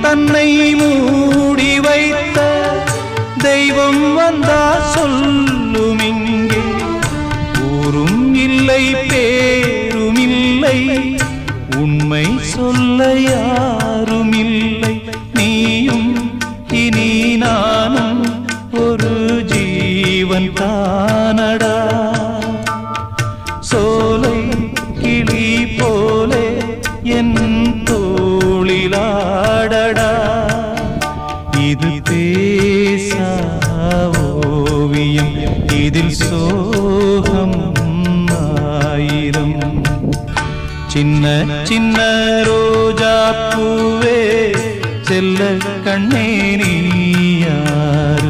தன்னை மூடி வைத்த தெய்வம் வந்தா சொல்லும் இங்கே ஊரும் இல்லை பேரும் இல்லை உண்மை சொல்ல யாரும் இல்லை நீயும் இனி நானும் ஒரு ஜீவன் தானடா சோலை கிளி போலே என் தோளிலாடடா இது பேசா ஓவியம் இதில் சோகம் ஆயிரம் சின்ன சின்ன ரோஜா பூவே செல்ல கண்ணே நீ யார்